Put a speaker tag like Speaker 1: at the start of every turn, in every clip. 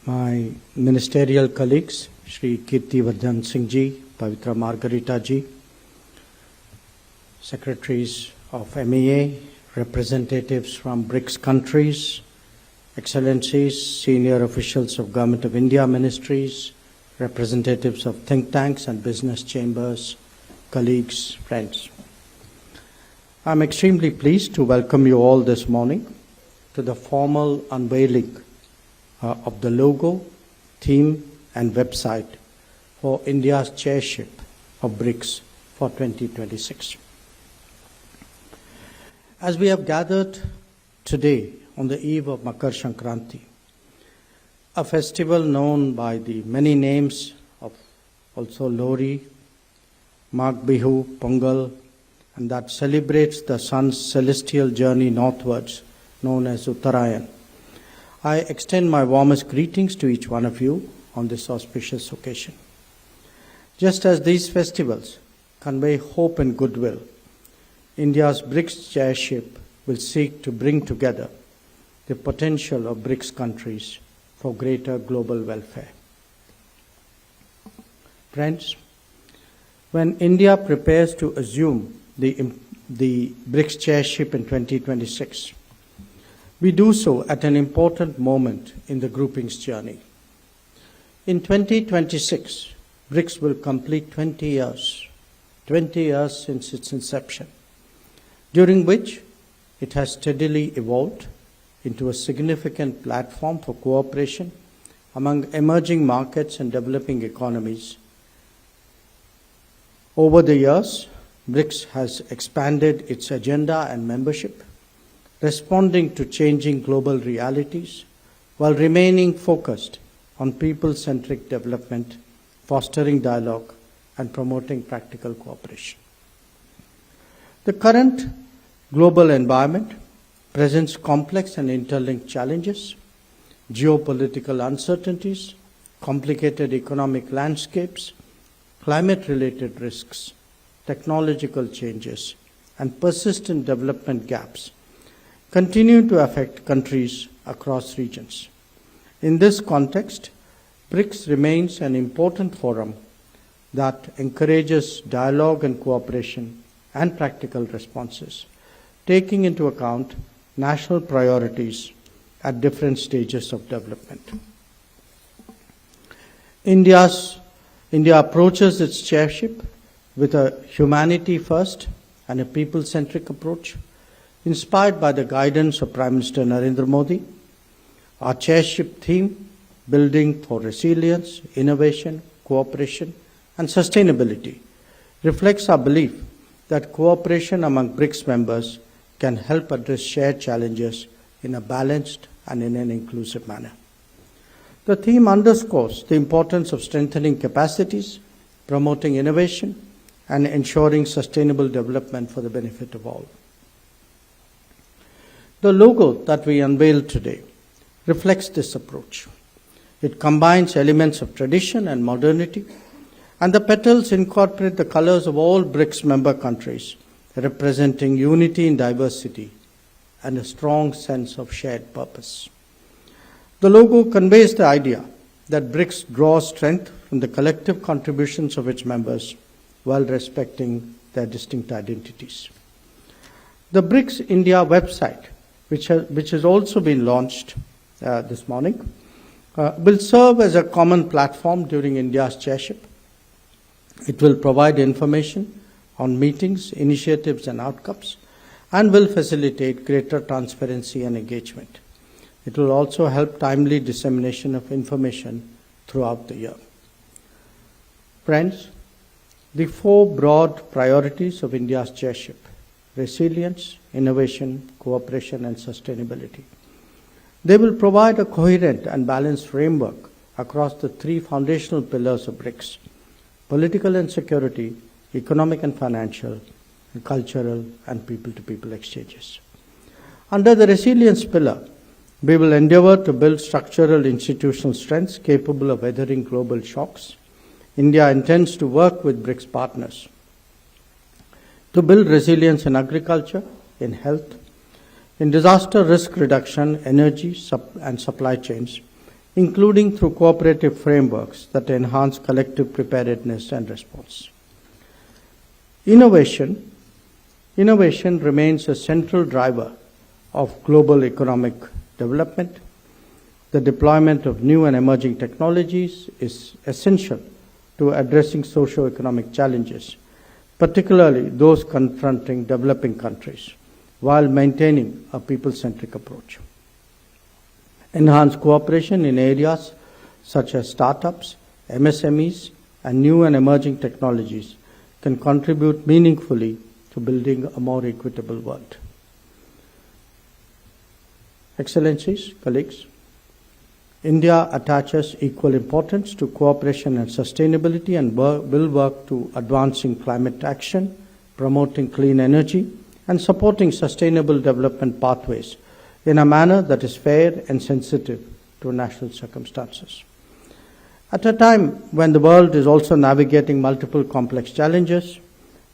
Speaker 1: my ministerial colleagues, Shri Kirti Vardhan Singh Ji, Pavitra Margarita Ji, secretaries of MEA, representatives from BRICS countries, excellencies, senior officials of Government of India ministries, representatives of think tanks and business chambers, colleagues, friends. I'm extremely pleased to welcome you all this morning to the formal unveiling of the logo, theme and website for India's chairship of BRICS for 2026. As we have gathered today on the eve of Makar Sankranti, a festival known by the many names of also Lohri, Magh Bihu, Pongal, and that celebrates the sun's celestial journey northwards, known as Uttarayan. I extend my warmest greetings to each one of you on this auspicious occasion. Just as these festivals convey hope and goodwill, India's BRICS chairship will seek to bring together the potential of BRICS countries for greater global welfare. Friends, when India prepares to assume the BRICS chairship in 2026, we do so at an important moment in the grouping's journey. In 2026, BRICS will complete 20 years since its inception, during which it has steadily evolved into a significant platform for cooperation among emerging markets and developing economies. Over the years, BRICS has expanded its agenda and membership, responding to changing global realities while remaining focused on people-centric development, fostering dialogue, and promoting practical cooperation. The current global environment presents complex and interlinked challenges, geopolitical uncertainties, complicated economic landscapes, climate-related risks, technological changes, and persistent development gaps continue to affect countries across regions. In this context, BRICS remains an important forum that encourages dialogue and cooperation and practical responses, taking into account national priorities at different stages of development. India approaches its chairship with a humanity-first and a people-centric approach, inspired by the guidance of Prime Minister Narendra Modi. Our chairship theme, Building for Resilience, Innovation, Cooperation and Sustainability, reflects our belief that cooperation among BRICS members can help address shared challenges in a balanced and in an inclusive manner. The theme underscores the importance of strengthening capacities, promoting innovation, and ensuring sustainable development for the benefit of all. The logo that we unveiled today reflects this approach. It combines elements of tradition and modernity, and the petals incorporate the colors of all BRICS member countries, representing unity in diversity and a strong sense of shared purpose. The logo conveys the idea that BRICS draws strength from the collective contributions of its members while respecting their distinct identities. The BRICS India website, which has also been launched this morning, will serve as a common platform during India's chairship. It will provide information on meetings, initiatives and outcomes, and will facilitate greater transparency and engagement. It will also help timely dissemination of information throughout the year. Friends, the four broad priorities of India's chairship: resilience, innovation, cooperation and sustainability. They will provide a coherent and balanced framework across the three foundational pillars of BRICS: political and security, economic and financial, and cultural and people-to-people exchanges. Under the resilience pillar, we will endeavor to build structural institutional strengths capable of weathering global shocks. India intends to work with BRICS partners to build resilience in agriculture, in health, in disaster risk reduction, energy and supply chains, including through cooperative frameworks that enhance collective preparedness and response. Innovation remains a central driver of global economic development. The deployment of new and emerging technologies is essential to addressing socio-economic challenges, particularly those confronting developing countries, while maintaining a people-centric approach. Enhanced cooperation in areas such as startups, MSMEs, and new and emerging technologies can contribute meaningfully to building a more equitable world. Excellencies, colleagues, India attaches equal importance to cooperation and sustainability and will work to advancing climate action, promoting clean energy, and supporting sustainable development pathways in a manner that is fair and sensitive to national circumstances. At a time when the world is also navigating multiple complex challenges,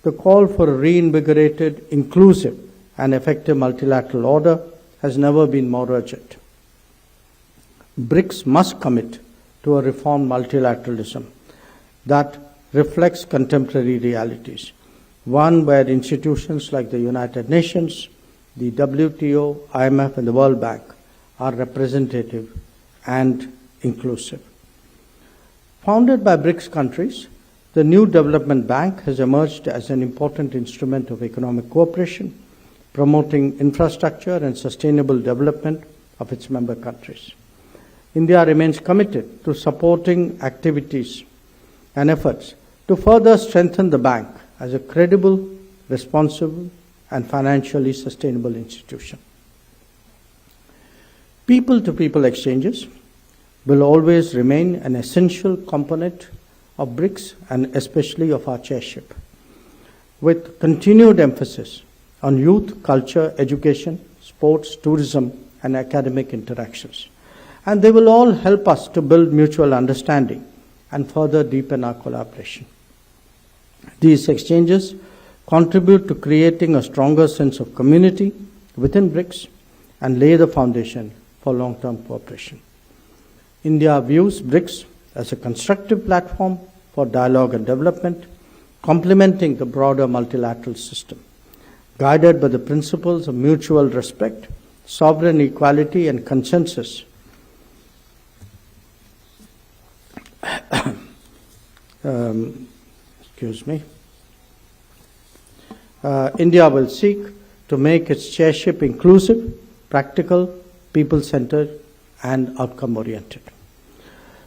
Speaker 1: the call for a reinvigorated, inclusive, and effective multilateral order has never been more urgent. BRICS must commit to a reformed multilateralism that reflects contemporary realities, one where institutions like the United Nations, the WTO, IMF, and the World Bank are representative and inclusive. Founded by BRICS countries, the new development bank has emerged as an important instrument of economic cooperation, promoting infrastructure and sustainable development of its member countries. India remains committed to supporting activities and efforts to further strengthen the bank as a credible, responsible, and financially sustainable institution. People-to-people exchanges will always remain an essential component of BRICS and especially of our chairship, with continued emphasis on youth, culture, education, sports, tourism, and academic interactions. And they will all help us to build mutual understanding and further deepen our collaboration. These exchanges contribute to creating a stronger sense of community within BRICS and lay the foundation for long-term cooperation. India views BRICS as a constructive platform for dialogue and development, complementing the broader multilateral system, guided by the principles of mutual respect, sovereign equality, and consensus. India will seek to make its chairship inclusive, practical, people-centered, and outcome-oriented.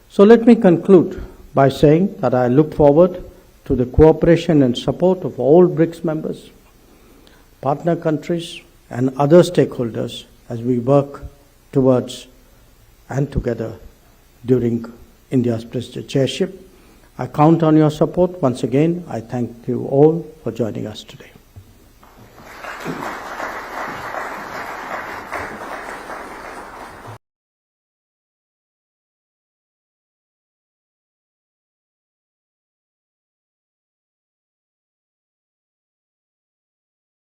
Speaker 1: So let me conclude by saying that I look forward to the cooperation and support of all BRICS members, partner countries, and other stakeholders as we work towards and together during India's President chairship. I count on your support. Once again, I thank you all for joining us today.